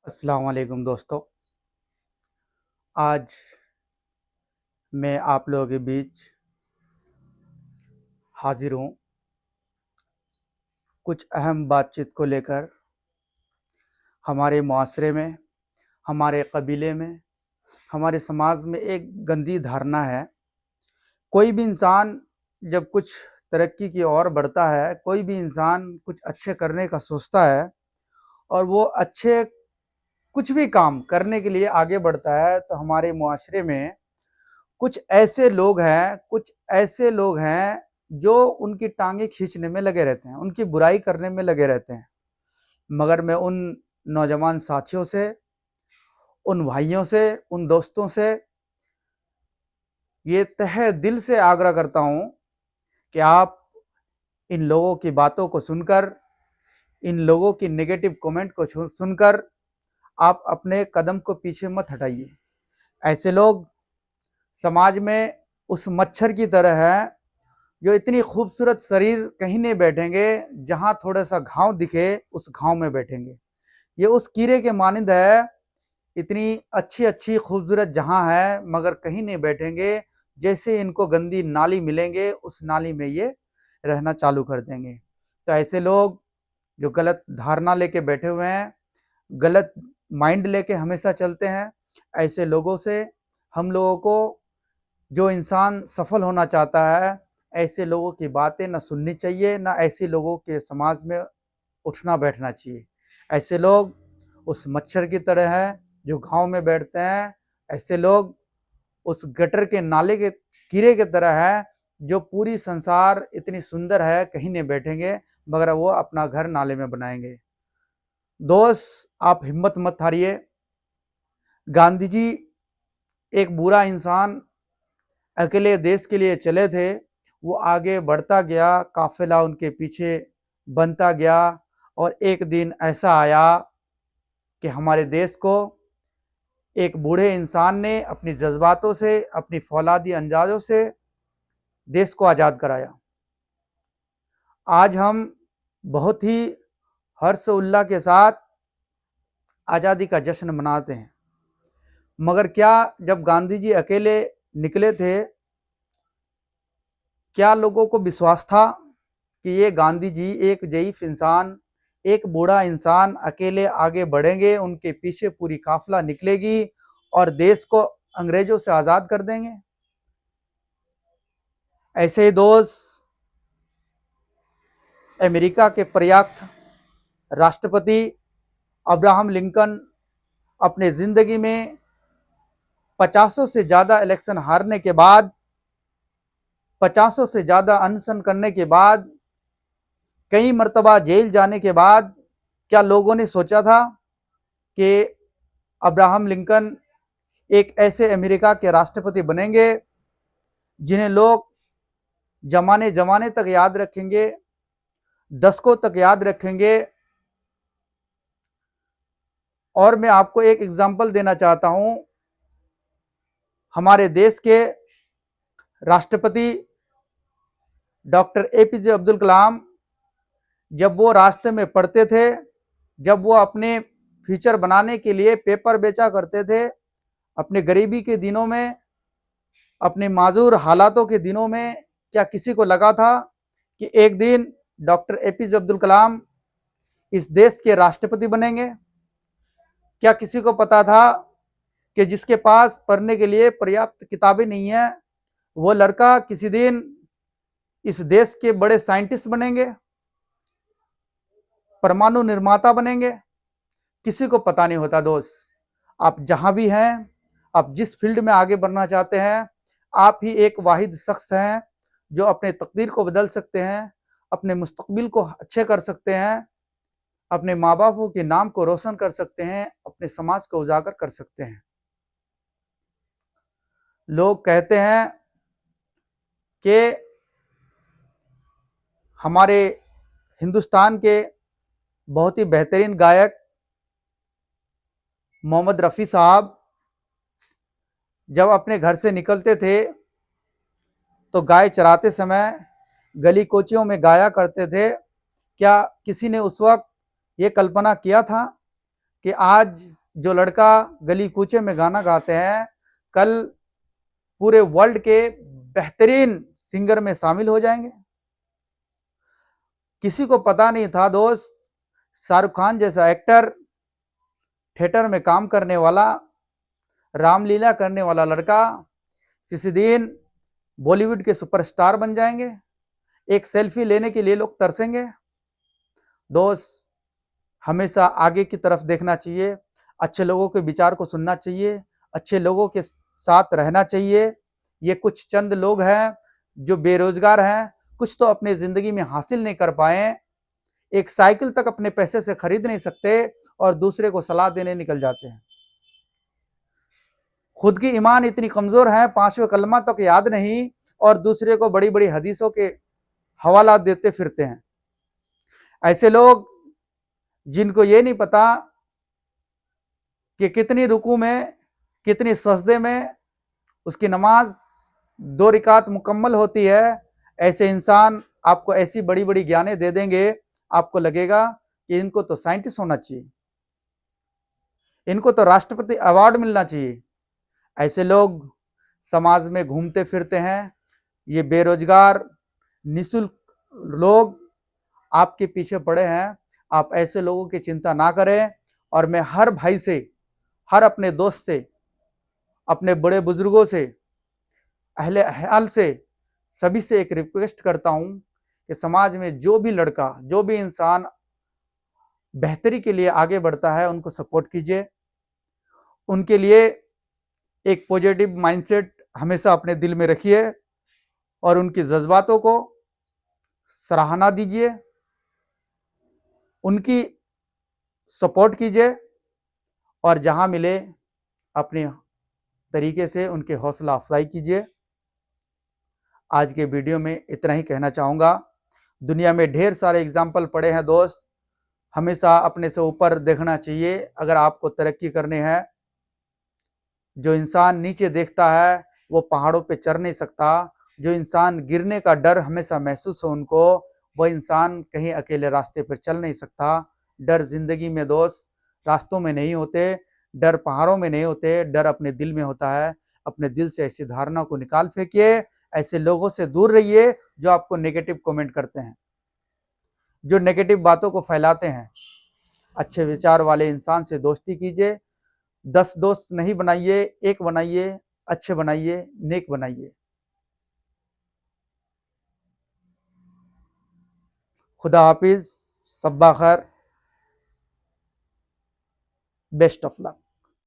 अस्सलाम वालेकुम दोस्तों। आज मैं आप लोगों के बीच हाजिर हूँ कुछ अहम बातचीत को लेकर। हमारे मुआशरे में, हमारे कबीले में, हमारे समाज में एक गंदी धारणा है। कोई भी इंसान जब कुछ तरक्की की ओर बढ़ता है, कोई भी इंसान कुछ अच्छे करने का सोचता है और वो अच्छे कुछ भी काम करने के लिए आगे बढ़ता है, तो हमारे मुआशरे में कुछ ऐसे लोग हैं जो उनकी टांगें खींचने में लगे रहते हैं, उनकी बुराई करने में लगे रहते हैं। मगर मैं उन नौजवान साथियों से, उन भाइयों से, उन दोस्तों से ये तहे दिल से आग्रह करता हूँ कि आप इन लोगों की बातों को सुनकर, इन लोगों की नेगेटिव कमेंट को सुनकर आप अपने कदम को पीछे मत हटाइए। ऐसे लोग समाज में उस मच्छर की तरह है जो इतनी खूबसूरत शरीर कहीं नहीं बैठेंगे, जहाँ थोड़ा सा घाव दिखे उस घाव में बैठेंगे। ये उस कीड़े के मानिंद है, इतनी अच्छी खूबसूरत जहाँ है मगर कहीं नहीं बैठेंगे। जैसे इनको गंदी नाली मिलेंगे उस नाली में ये रहना चालू कर देंगे। तो ऐसे लोग जो गलत धारणा लेके बैठे हुए हैं, गलत माइंड लेके हमेशा चलते हैं, ऐसे लोगों से हम लोगों को, जो इंसान सफल होना चाहता है, ऐसे लोगों की बातें ना सुननी चाहिए, ना ऐसे लोगों के समाज में उठना बैठना चाहिए। ऐसे लोग उस मच्छर की तरह हैं जो घाव में बैठते हैं। ऐसे लोग उस गटर के नाले के कीड़े की तरह है जो पूरी संसार इतनी सुंदर है कहीं नहीं बैठेंगे, मगर वो अपना घर नाले में बनाएंगे। दोस्त, आप हिम्मत मत हारिए। गांधी जी एक बुरा इंसान अकेले देश के लिए चले थे, वो आगे बढ़ता गया, काफिला उनके पीछे बनता गया और एक दिन ऐसा आया कि हमारे देश को एक बूढ़े इंसान ने अपनी जज्बातों से, अपनी फौलादी अंदाजों से देश को आज़ाद कराया। आज हम बहुत ही हर्ष उल्लास के साथ आज़ादी का जश्न मनाते हैं। मगर क्या जब गांधी जी अकेले निकले थे, क्या लोगों को विश्वास था कि ये गांधी जी एक ज़ईफ इंसान, एक बूढ़ा इंसान अकेले आगे बढ़ेंगे, उनके पीछे पूरी काफिला निकलेगी और देश को अंग्रेजों से आज़ाद कर देंगे? ऐसे ही दोस्त, अमेरिका के प्रयात राष्ट्रपति अब्राहम लिंकन अपने ज़िंदगी में 50 से ज़्यादा इलेक्शन हारने के बाद, 50 से ज़्यादा अनशन करने के बाद, कई मर्तबा जेल जाने के बाद, क्या लोगों ने सोचा था कि अब्राहम लिंकन एक ऐसे अमेरिका के राष्ट्रपति बनेंगे जिन्हें लोग जमाने जमाने तक याद रखेंगे, दशकों तक याद रखेंगे? और मैं आपको एक एग्जाम्पल देना चाहता हूं। हमारे देश के राष्ट्रपति डॉक्टर एपीजे अब्दुल कलाम, जब वो रास्ते में पढ़ते थे, जब वो अपने फ्यूचर बनाने के लिए पेपर बेचा करते थे, अपने गरीबी के दिनों में, अपने माजूर हालातों के दिनों में, क्या किसी को लगा था कि एक दिन डॉक्टर एपीजे अब्दुल कलाम इस देश के राष्ट्रपति बनेंगे? क्या किसी को पता था कि जिसके पास पढ़ने के लिए पर्याप्त किताबें नहीं है, वो लड़का किसी दिन इस देश के बड़े साइंटिस्ट बनेंगे, परमाणु निर्माता बनेंगे? किसी को पता नहीं होता। दोस्त, आप जहां भी हैं, आप जिस फील्ड में आगे बढ़ना चाहते हैं, आप ही एक वाहिद शख्स हैं जो अपने तकदीर को बदल सकते हैं, अपने मुस्तकबिल को अच्छे कर सकते हैं, अपने माँ बापों के नाम को रोशन कर सकते हैं, अपने समाज को उजागर कर सकते हैं। लोग कहते हैं कि हमारे हिंदुस्तान के बहुत ही बेहतरीन गायक मोहम्मद रफ़ी साहब जब अपने घर से निकलते थे तो गाय चराते समय गली कोचियों में गाया करते थे। क्या किसी ने उस वक्त ये कल्पना किया था कि आज जो लड़का गली कूचे में गाना गाते हैं, कल पूरे वर्ल्ड के बेहतरीन सिंगर में शामिल हो जाएंगे। किसी को पता नहीं था दोस्त, शाहरुख खान जैसा एक्टर, थिएटर में काम करने वाला, रामलीला करने वाला लड़का किसी दिन बॉलीवुड के सुपरस्टार बन जाएंगे। एक सेल्फी लेने के लिए लोग तरसेंगे। दोस्त, हमेशा आगे की तरफ देखना चाहिए, अच्छे लोगों के विचार को सुनना चाहिए, अच्छे लोगों के साथ रहना चाहिए। ये कुछ चंद लोग हैं जो बेरोजगार हैं, कुछ तो अपने जिंदगी में हासिल नहीं कर पाए, एक साइकिल तक अपने पैसे से खरीद नहीं सकते और दूसरे को सलाह देने निकल जाते हैं। खुद की ईमान इतनी कमजोर है, 5वें कलमा तक याद नहीं और दूसरे को बड़ी बड़ी हदीसों के हवाला देते फिरते हैं। ऐसे लोग जिनको ये नहीं पता कि कितनी रुकू में, कितनी सजदे में उसकी नमाज 2 रिकात मुकम्मल होती है, ऐसे इंसान आपको ऐसी बड़ी बड़ी ज्ञानें दे देंगे, आपको लगेगा कि इनको तो साइंटिस्ट होना चाहिए, इनको तो राष्ट्रपति अवार्ड मिलना चाहिए। ऐसे लोग समाज में घूमते फिरते हैं। ये बेरोजगार निःशुल्क लोग आपके पीछे पड़े हैं। आप ऐसे लोगों की चिंता ना करें। और मैं हर भाई से, हर अपने दोस्त से, अपने बड़े बुजुर्गों से, अहले ख्याल से, सभी से एक रिक्वेस्ट करता हूं कि समाज में जो भी लड़का, जो भी इंसान बेहतरी के लिए आगे बढ़ता है, उनको सपोर्ट कीजिए। उनके लिए एक पॉजिटिव माइंडसेट हमेशा अपने दिल में रखिए और उनके जज्बातों को सराहना दीजिए, उनकी सपोर्ट कीजिए और जहां मिले अपने तरीके से उनके हौसला अफजाई कीजिए। आज के वीडियो में इतना ही कहना चाहूँगा। दुनिया में ढेर सारे एग्जाम्पल पड़े हैं दोस्त, हमेशा अपने से ऊपर देखना चाहिए अगर आपको तरक्की करनी है। जो इंसान नीचे देखता है वो पहाड़ों पे चढ़ नहीं सकता। जो इंसान गिरने का डर हमेशा महसूस हो उनको, वह इंसान कहीं अकेले रास्ते पर चल नहीं सकता। डर जिंदगी में दोस्त रास्तों में नहीं होते, डर पहाड़ों में नहीं होते, डर अपने दिल में होता है। अपने दिल से ऐसी धारणा को निकाल फेंकिए। ऐसे लोगों से दूर रहिए जो आपको नेगेटिव कमेंट करते हैं, जो नेगेटिव बातों को फैलाते हैं। अच्छे विचार वाले इंसान से दोस्ती कीजिए। 10 दोस्त नहीं बनाइए, एक बनाइए, अच्छे बनाइए, नेक बनाइए। खुदा हाफिज, सब्बा खैर, बेस्ट ऑफ लक।